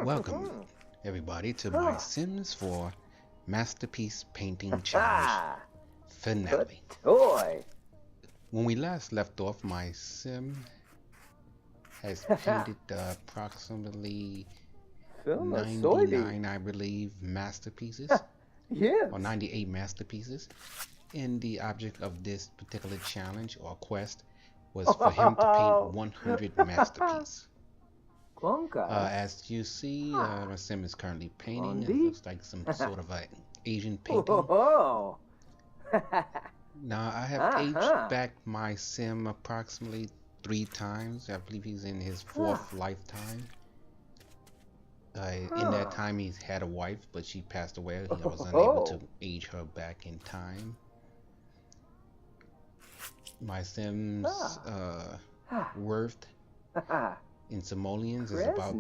Welcome, everybody, to my Sims 4 Masterpiece Painting Challenge finale. When we last left off, my sim has painted approximately 99, I believe, masterpieces, or 98 masterpieces. And the object of this particular challenge or quest was for him to paint 100 masterpieces. As you see, my sim is currently painting. It looks like some sort of an Asian painting. Now, I have aged back my sim approximately 3 times. I believe he's in his 4th lifetime. In that time, he's had a wife, but she passed away. I was unable to age her back in time. My sim's worth in simoleons is about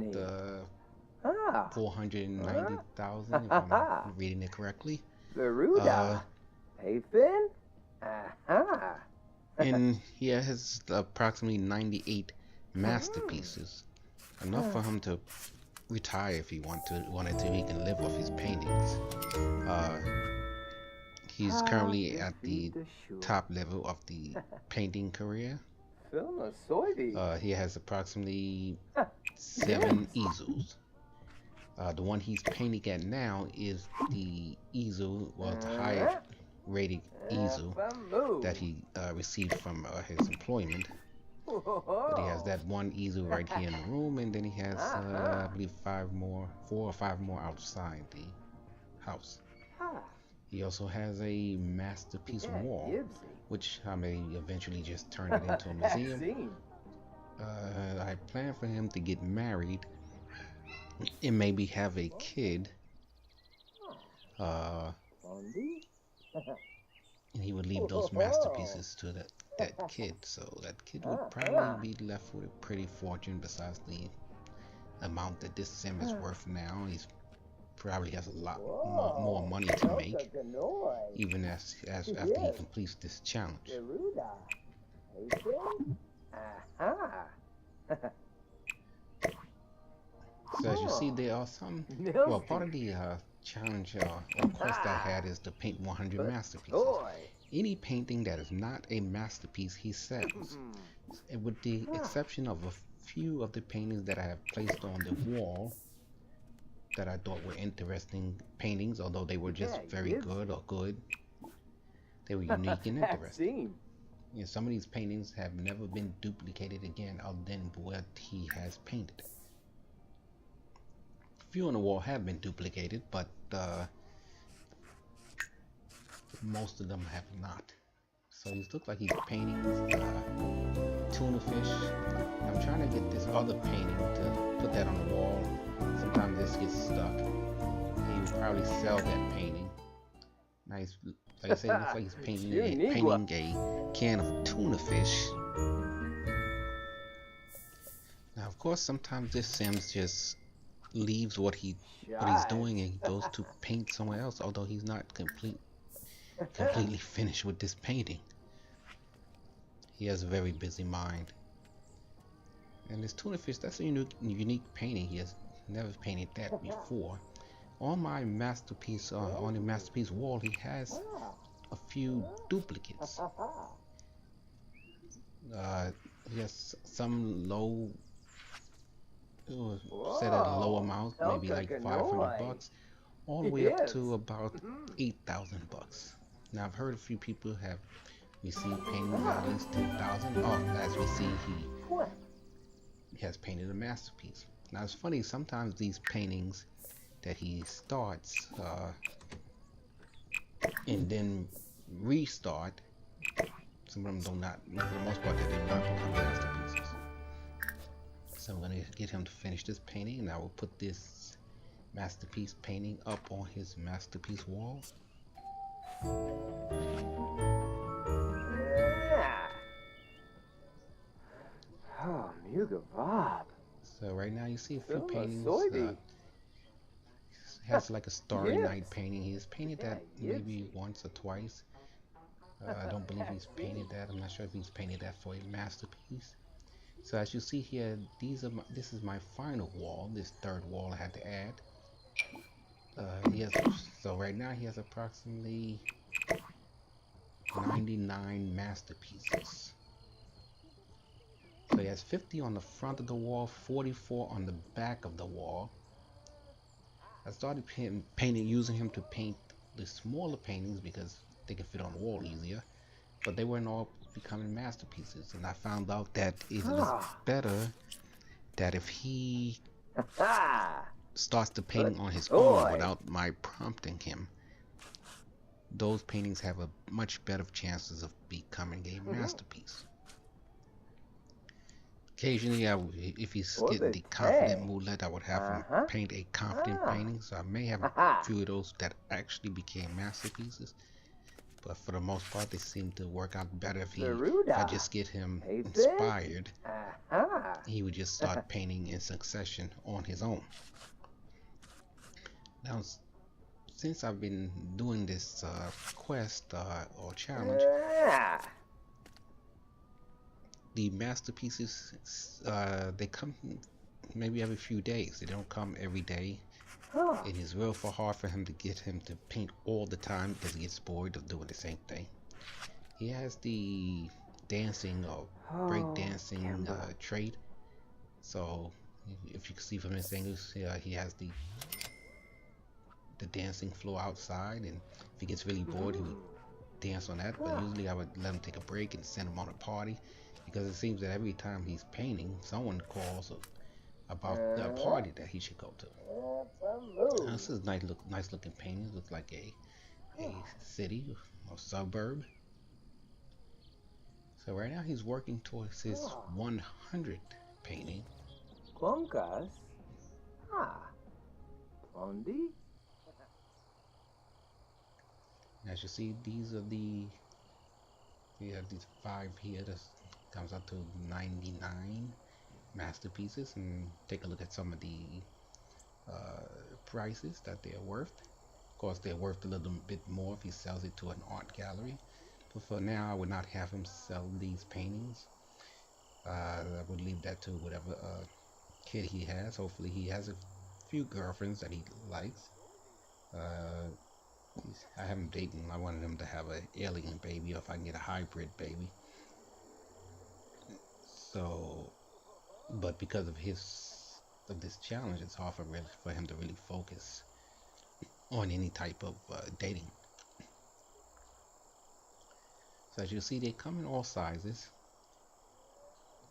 490,000, if I'm reading it correctly. And he has approximately 98 masterpieces, enough for him to retire if he wanted to. He can live off his paintings. He's currently at the top level of the painting career. He has approximately 7 easels. The one he's painting at now is the easel, well, the higher rated easel that he received from his employment. But he has that one easel right here in the room, and then he has, I believe, 4 or 5 more outside the house. He also has a masterpiece wall, which I may eventually just turn it into a museum. I plan for him to get married and maybe have a kid. And he would leave those masterpieces to that kid. So that kid would probably be left with a pretty fortune besides the amount that this sim is worth now. He's probably has a lot more money to make, even as after he completes this challenge. So as you see, there are some, well, part of the challenge or quest I had is to paint 100 masterpieces. Any painting that is not a masterpiece he sells, with the exception of a few of the paintings that I have placed on the wall that I thought were interesting paintings, although they were just very good or good. They were unique and interesting. You know, some of these paintings have never been duplicated again other than what he has painted. A few on the wall have been duplicated, but most of them have not. So these look like he's painting tuna fish. And I'm trying to get this other painting to put that on the wall. Sometimes this gets stuck. He would probably sell that painting. Nice, like I said, it looks like he's painting a can of tuna fish. Now, of course, sometimes this Sims just leaves what he's doing and goes to paint somewhere else, although he's not completely finished with this painting. He has a very busy mind. And this tuna fish, that's a unique painting. He has never painted that before. On my masterpiece, on the masterpiece wall, he has a few duplicates. He has some low, set at a low amount, maybe like $500, all the way up to about $8,000. Now I've heard a few people have received paintings at least $10,000. Oh, as we see, he has painted a masterpiece. Now it's funny, sometimes these paintings that he starts and then restart, some of them do not, for the most part, they do not become masterpieces. So I'm going to get him to finish this painting, and I will put this masterpiece painting up on his masterpiece wall. So right now you see a few paintings. Has like a Starry Night painting. He's painted that maybe once or twice. I don't believe he's painted that. I'm not sure if he's painted that for a masterpiece. So as you see here, this is my final wall. This third wall I had to add. He has so right now he has approximately 99 masterpieces. So he has 50 on the front of the wall, 44 on the back of the wall. I started painting, using him to paint the smaller paintings because they can fit on the wall easier. But they weren't all becoming masterpieces, and I found out that it is better that if he starts the painting on his own without my prompting him, those paintings have a much better chances of becoming a masterpiece. Occasionally, if he's getting the confident moodlet, I would have him paint a confident painting. So I may have a few of those that actually became masterpieces. But for the most part, they seem to work out better if I just get him inspired. He would just start painting in succession on his own. Now, since I've been doing this quest or challenge, the masterpieces they come maybe every few days. They don't come every day. It is real hard for him to get him to paint all the time because he gets bored of doing the same thing. He has the dancing or break dancing trait. So if you can see from his angles, he has the dancing floor outside, and if he gets really bored, he would dance on that. But usually I would let him take a break and send him on a party, because it seems that every time he's painting, someone calls about a party that he should go to. This is nice looking painting. Looks like a city or suburb. So right now he's working towards his 100th painting. As you see, these are these 5 here. This comes out to 99 masterpieces, and take a look at some of the prices that they're worth. Of course, they're worth a little bit more if he sells it to an art gallery. But for now, I would not have him sell these paintings. I would leave that to whatever kid he has. Hopefully, he has a few girlfriends that he likes. I have him dating. I wanted him to have an alien baby, or if I can get a hybrid baby. So, but because of this challenge, it's hard for him to really focus on any type of dating. So as you see, they come in all sizes.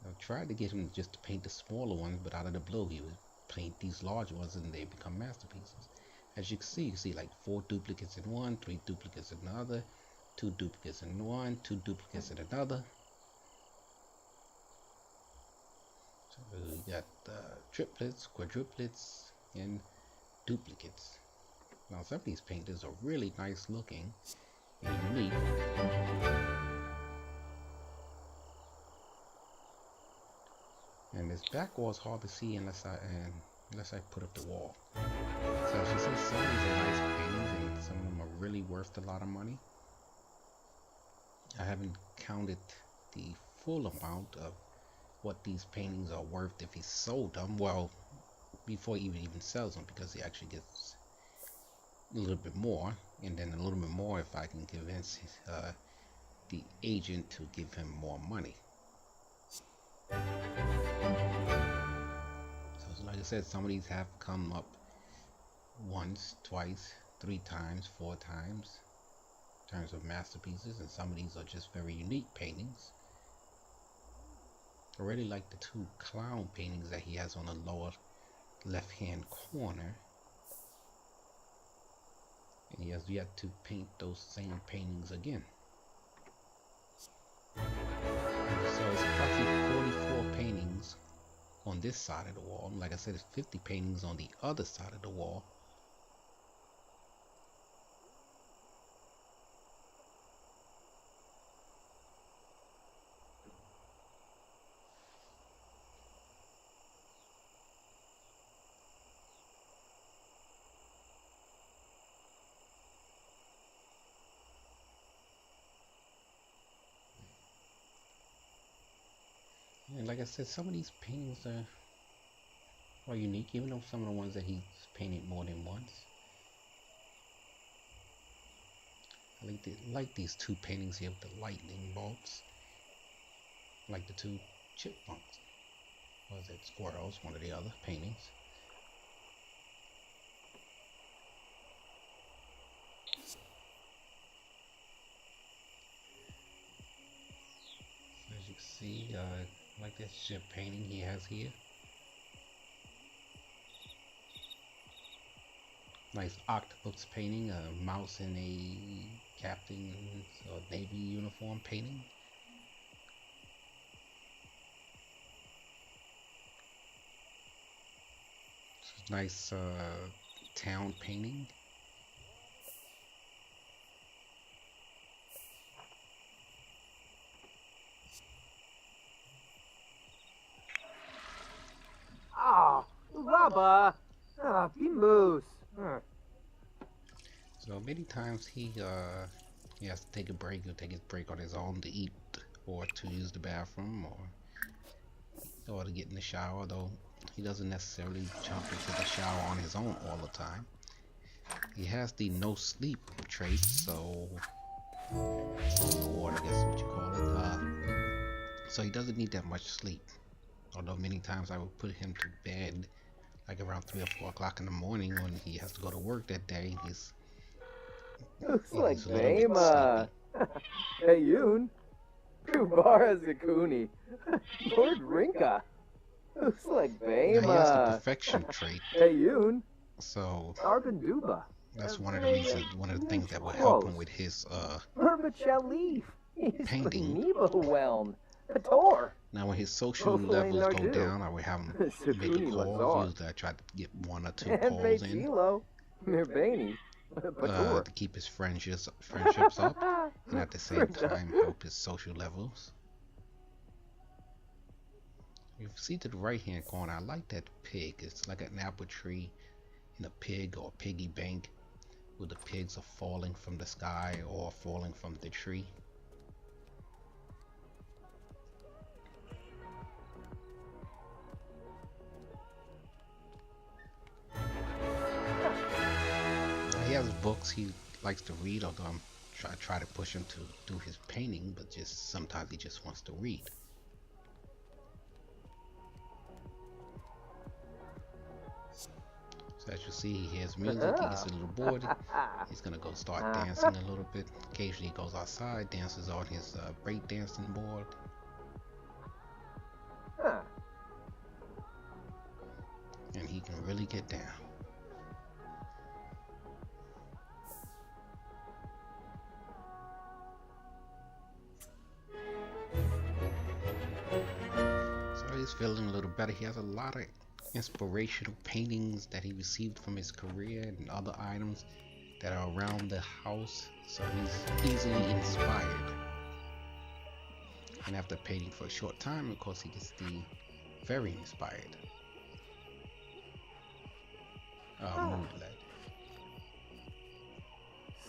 I tried to get him just to paint the smaller ones, but out of the blue, he would paint these large ones, and they become masterpieces. As you can see like 4 duplicates in one, 3 duplicates in another, 2 duplicates in one, 2 duplicates in another. So we got triplets, quadruplets, and duplicates. Now some of these paintings are really nice looking and unique. And this back wall is hard to see unless I put up the wall. So as you see, some of these are nice paintings, and some of them are really worth a lot of money. I haven't counted the full amount of what these paintings are worth if he sold them. Well, before he even sells them, because he actually gets a little bit more, and then a little bit more if I can convince the agent to give him more money. So like I said, some of these have come up once, twice, 3 times, 4 times in terms of masterpieces, and some of these are just very unique paintings. I really like the 2 clown paintings that he has on the lower left hand corner, and he has yet to paint those same paintings again. So it's approximately 44 paintings on this side of the wall. Like I said, it's 50 paintings on the other side of the wall. And like I said, some of these paintings are unique, even though some of the ones that he's painted more than once. I like these two paintings here with the lightning bolts. Like the two chipmunks. Or was it squirrels? One of the other paintings. So as you can see, like this ship painting he has here. Nice octopus painting, a mouse in a captain's or navy uniform painting. Nice town painting. Ah, Lava. Ah, Bimbus. So many times he has to take a break. He'll take his break on his own to eat or to use the bathroom or to get in the shower, though he doesn't necessarily jump into the shower on his own all the time. He has the no sleep trait, so or I guess what you call it. So he doesn't need that much sleep. Although many times I would put him to bed like around 3 or 4 o'clock in the morning when he has to go to work that day. He's looks like Bama. Hey, Yoon. Kubara Zakuni. Lord Rinka. Looks like Bama. Now he has the perfection trait. Hey, Yoon. So Arbanduba. that's one of the reasons, one of the things that will help him with his painting. Now when his social levels go down, I would have him make a call. Usually I try to get 1 or 2 calls in to keep his friendships up, and at the same time help his social levels. You see to the right hand corner, I like that pig. It's like an apple tree and a pig or a piggy bank where the pigs are falling from the sky or falling from the tree. He has books he likes to read, although I try to push him to do his painting, but just sometimes he just wants to read. So as you see, he hears music, he gets a little bored, he's gonna go start dancing a little bit. Occasionally he goes outside, dances on his break dancing board. And he can really get down. So he's feeling a little better. He has a lot of inspirational paintings that he received from his career and other items that are around the house, so he's easily inspired. And after painting for a short time, of course, he gets very inspired mood led.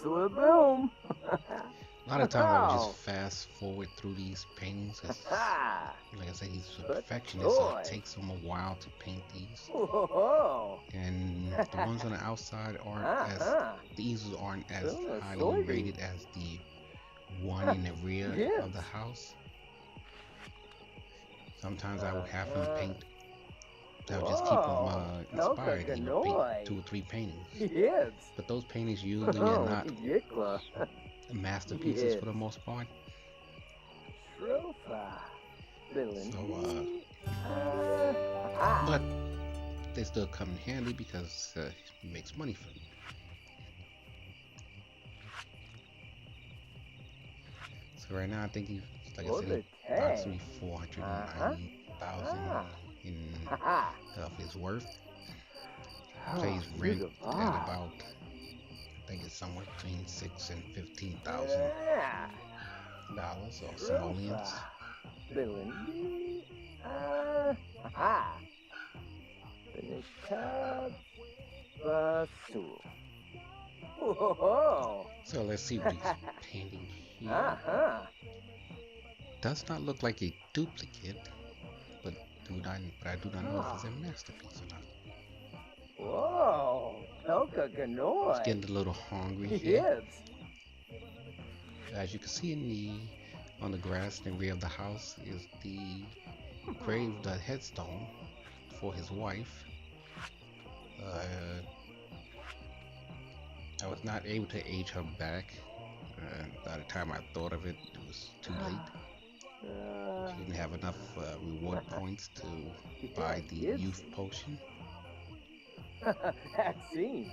So boom. A lot of times I would just fast forward through these paintings. Like I said, he's a perfectionist, so it takes him a while to paint these. And the ones on the outside the easels aren't as highly rated as the one in the rear of the house. Sometimes I would have him paint. That would just keep him inspired. He would paint 2 or 3 paintings. But those paintings usually are not masterpieces for the most part. So, but they still come in handy because it makes money for them. So right now I think he's, like I said, approximately 490,000 in of his worth. Pays rent at about, I think it's somewhere between $6,000 and $15,000 or simoleons. So let's see what he's painting here. Does not look like a duplicate, but but I do not know if it's a masterpiece or not. Whoa, Elka It's Ganoi. getting a little hungry here. Yes. As you can see on the grass in the rear of the house is the the headstone for his wife. I was not able to age her back. By the time I thought of it, it was too late. She didn't have enough reward points to buy the youth potion. Vaccine.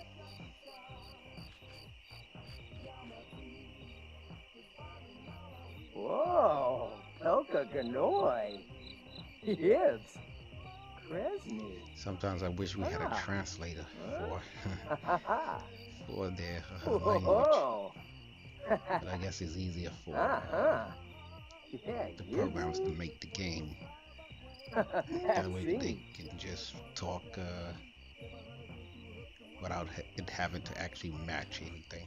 Whoa, Elka Ganoi. Yes. Kresny. Sometimes I wish we had a translator for their language. But I guess it's easier for the programs to make the game. That way they can just talk without it having to actually match anything.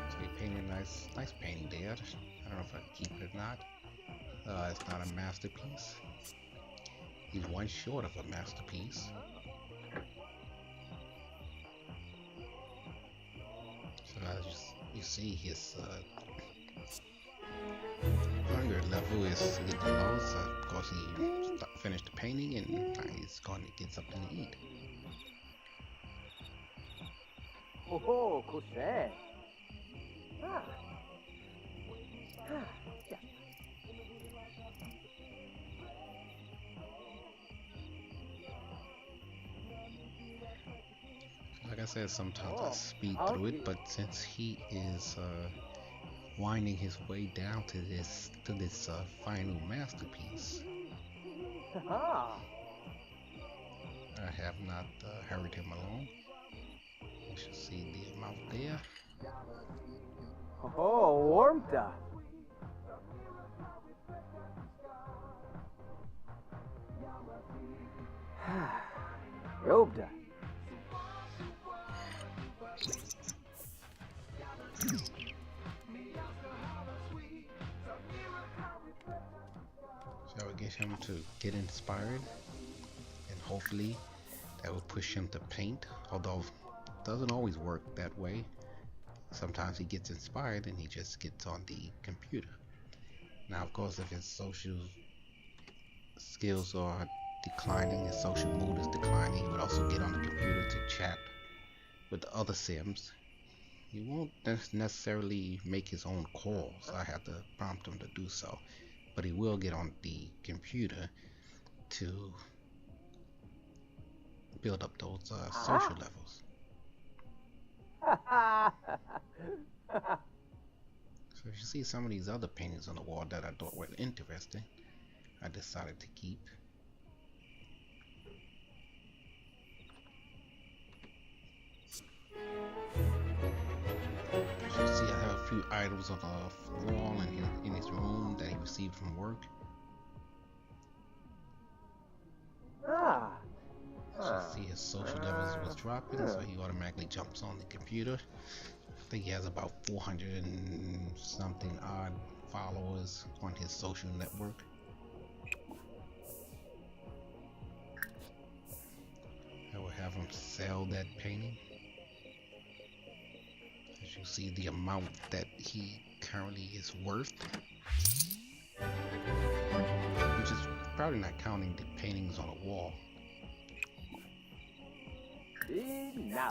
So he painted a nice painting there. I don't know if I can keep it or not. It's not a masterpiece. He's one short of a masterpiece. So as you see, his hunger level is getting low. So of course he finished the painting and he's going to get something to eat. Oh, Kusen. Ah. Yeah. Like I said, sometimes I speed through it, but since he is winding his way down to this final masterpiece, I have not hurried him along. You should see the amount there. Oh, warmth. Robda. So I get him to get inspired, and hopefully that will push him to paint, although it doesn't always work that way. Sometimes he gets inspired and he just gets on the computer. Now of course if his social skills are declining, his social mood is declining, he would also get on the computer to chat with the other Sims. He won't necessarily make his own calls. I have to prompt him to do so. But he will get on the computer to build up those social levels. So if you see some of these other paintings on the wall that I thought were interesting, I decided to keep. As you see, I have a few items on the wall in his room that he received from work. As you see, his social levels was dropping, so he automatically jumps on the computer. I think he has about 400 and something odd followers on his social network. I will have him sell that painting. As you see the amount that he currently is worth, which is probably not counting the paintings on the wall.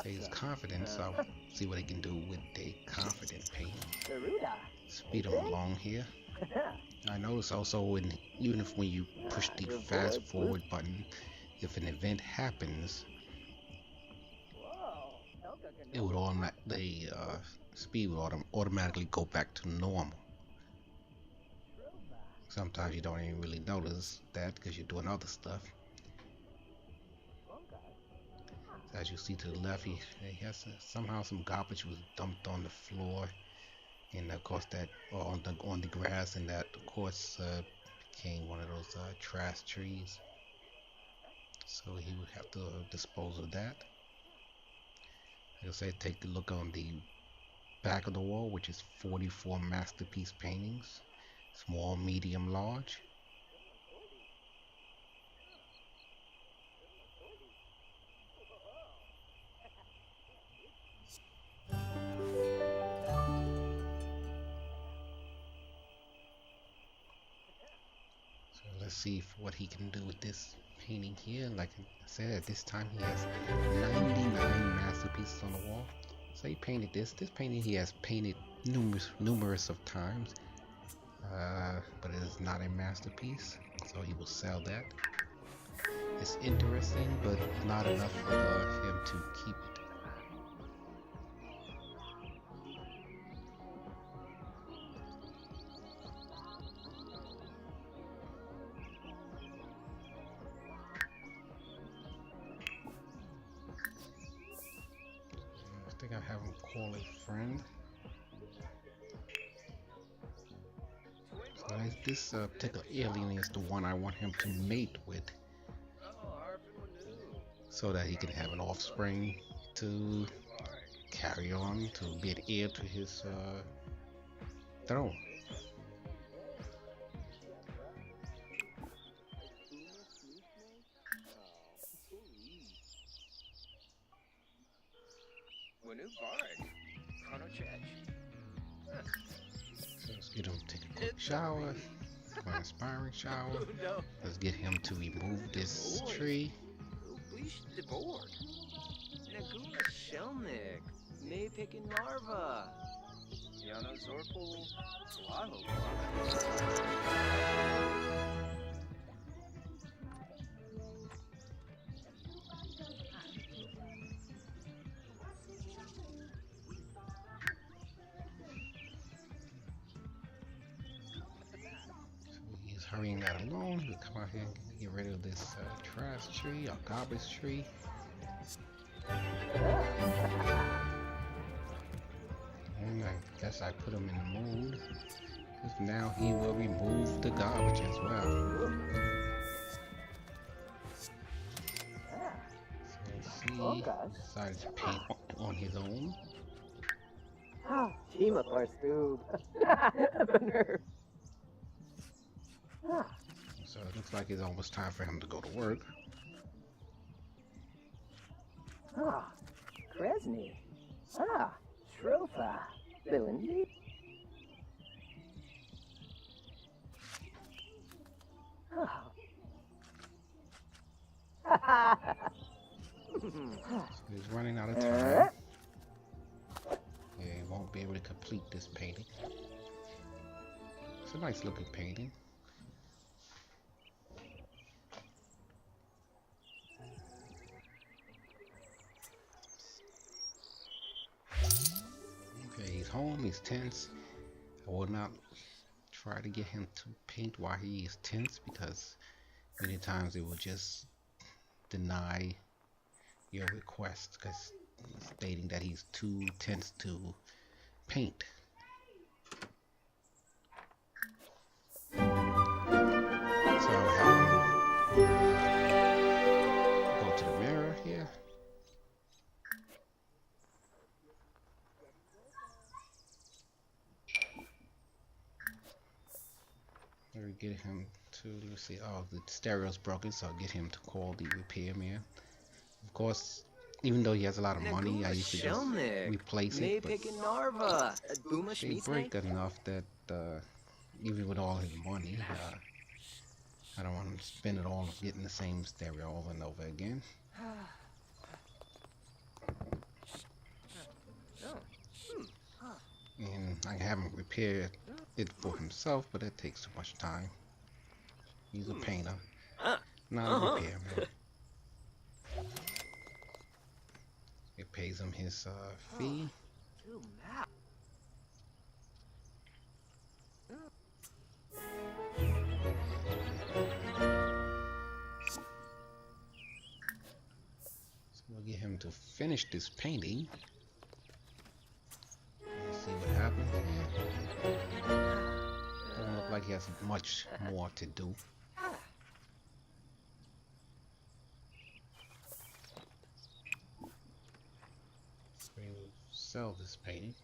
So he's confident, so I'll see what he can do with a confident painting. Speed him along here. I notice also when you push the fast forward button, if an event happens, it would the speed would automatically go back to normal. Sometimes you don't even really notice that because you're doing other stuff. As you see to the left, he has somehow some garbage was dumped on the floor, and of course that on the grass, and that of course became one of those trash trees. So he would have to dispose of that. I'll say take a look on the back of the wall, which is 44 masterpiece paintings. Small, medium, large. So let's see what he can do with this painting here. Like I said, at this time he has 99 masterpieces on the wall. So he painted this. This painting he has painted numerous of times, but it is not a masterpiece. So he will sell that. It's interesting, but not enough for him to keep it. I think I have him call a friend. So this particular alien is the one I want him to mate with, so that he can have an offspring to carry on, to be an heir to his throne. So let's get him to take a quick shower, an inspiring shower. Let's get him to remove this tree. He's hurrying that along. He'll come out here and get rid of this trash tree or garbage tree. And I guess I put him in the mood, because now he will remove the garbage as well. So he decided to paint on his own. Team for Stoob. So it looks like it's almost time for him to go to work. Kresny. Shrofa. Belindy. So he's running out of time. Yeah, he won't be able to complete this painting. It's a nice looking painting. Okay, he's home, he's tense. I will not try to get him to paint while he is tense, because many times it will just deny your request, because stating that he's too tense to paint. So I'll have him go to the mirror here. Or get him to, let's see, oh, the stereo's broken, so I'll get him to call the repairman. Of course, even though he has a lot of money, I used to just replace it, but they break enough that even with all his money, I don't want to spend it all getting the same stereo over and over again. And I haven't repaired it for himself, but that takes too much time. He's a painter, not a repairman. It pays him his fee. So we'll get him to finish this painting. Let's see what happens. Doesn't look like he has much more to do. We will sell this painting.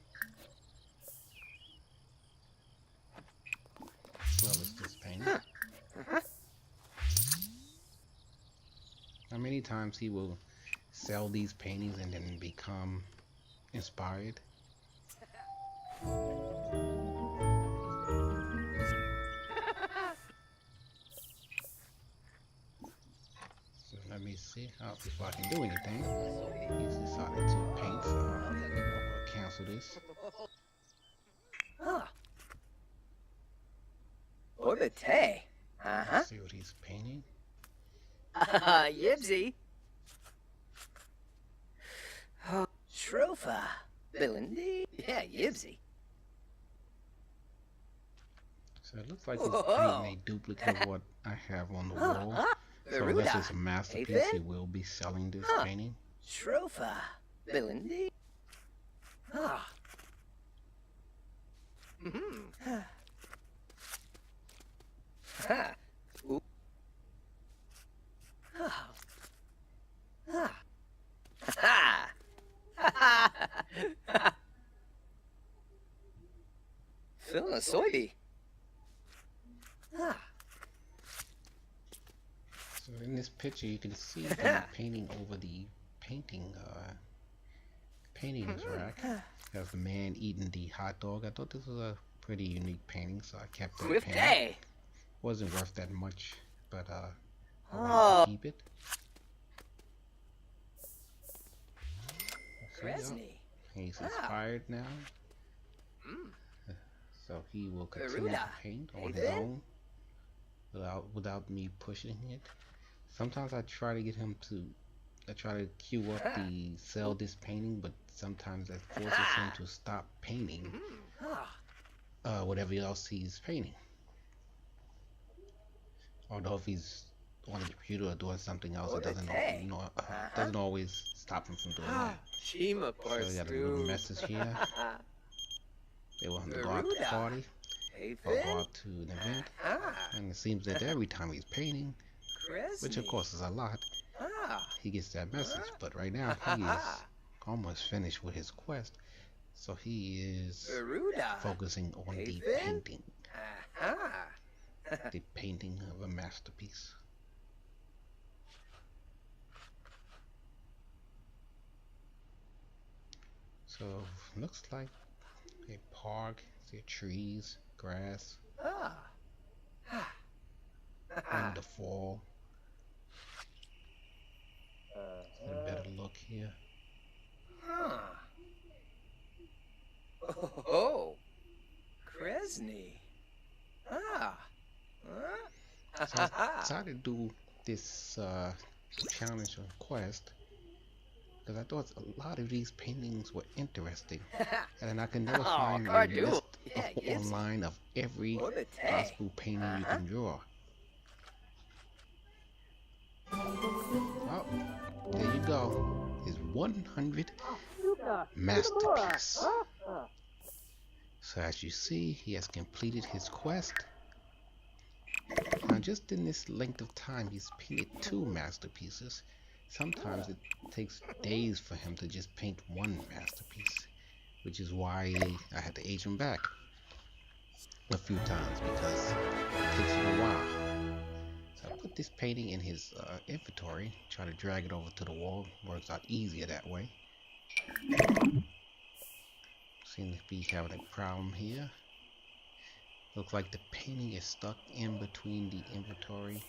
many times he will sell these paintings and then become inspired. So let me see. Before I can do anything, he's decided to paint. So I'll cancel this. Orbite. Let's see what he's painting. Yibsy. Shrofa. Bilindi. Yeah, Yibsy. So it looks like he's painting a duplicate of what I have on the wall. So unless it's a masterpiece, he will be selling this painting. Shrofa. Bilindi. Phil a soybe. So in this picture, you can see the painting over the paintings rack. Has the man eating the hot dog. I thought this was a pretty unique painting, so I kept it. Painting. Wasn't worth that much, but I wanted to keep it. He's inspired now, so he will continue to paint on his own without me pushing it. Sometimes I try to get him to cue up the sell this painting, but sometimes that forces him to stop painting whatever else he's painting. Although if he's on the computer or doing something else, it doesn't always stop him from doing that. So you got a little message here. They want him to go out to party or go out to an event, and it seems that every time he's painting, which of course is a lot, he gets that message. But right now he is almost finished with his quest, so he is focusing on the painting. The painting of a masterpiece. So looks like a park. See trees, grass, in the fall. Get a better look here. Oh, Kresny. So I decided to do this challenge or quest because I thought a lot of these paintings were interesting, and I could never find a list online of every possible painting you can draw. Oh, there you go. His 100th masterpiece. So as you see, he has completed his quest. Now just in this length of time, he's painted 2 masterpieces. Sometimes it takes days for him to just paint 1 masterpiece, which is why I had to age him back a few times, because it takes him a while. So I put this painting in his inventory, try to drag it over to the wall. Works out easier that way. Seem to be having a problem here. Looks like the painting is stuck in between the inventory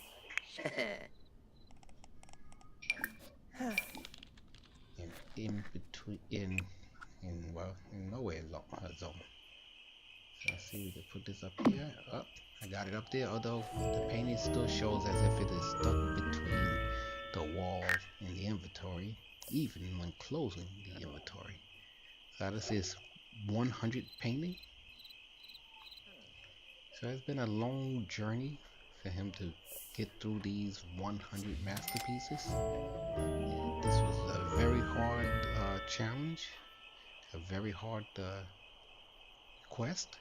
and in between in nowhere zone. So let's see, we can put this up here. Oh, I got it up there, although the painting still shows as if it is stuck between the wall and the inventory, even when closing the inventory. So this is 100 painting. So it's been a long journey for him to get through these 100 masterpieces. This was a very hard challenge, a very hard quest.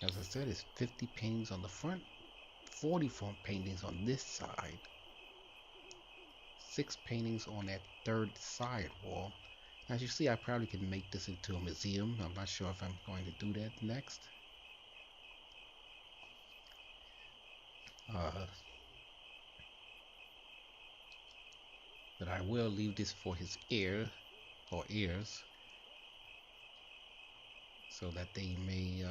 As I said, it's 50 paintings on the front, 44 paintings on this side, 6 paintings on that third side wall. As you see, I probably could make this into a museum. I'm not sure if I'm going to do that next. but I will leave this for his ear or ears so that they may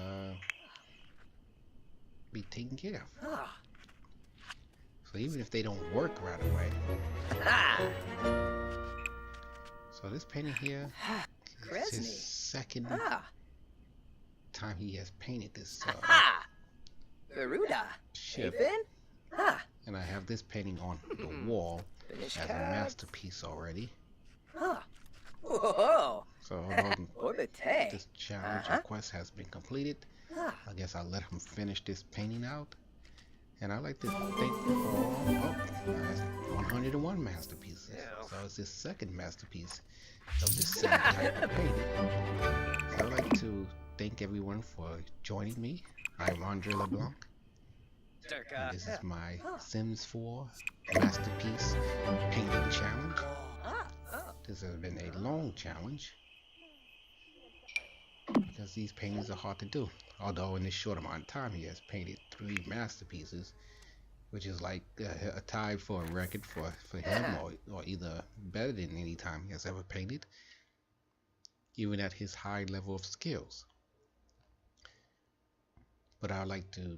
be taken care of. Ah. So even if they don't work right away. Ah. So this painting here is his second time he has painted this Garuda. ship. And I have this painting on the wall as a masterpiece already. Whoa. So this challenge request has been completed. I guess I'll let him finish this painting out. And I'd like to thank for 101 masterpieces. So it's his second masterpiece of this same type of painting. So I'd like to thank everyone for joining me. I'm Andre Leblanc. And this is my Sims 4 Masterpiece Painting Challenge. This has been a long challenge because these paintings are hard to do. Although in this short amount of time he has painted 3 masterpieces, which is like a tie for a record for him, or either better than any time he has ever painted, even at his high level of skills. But I'd like to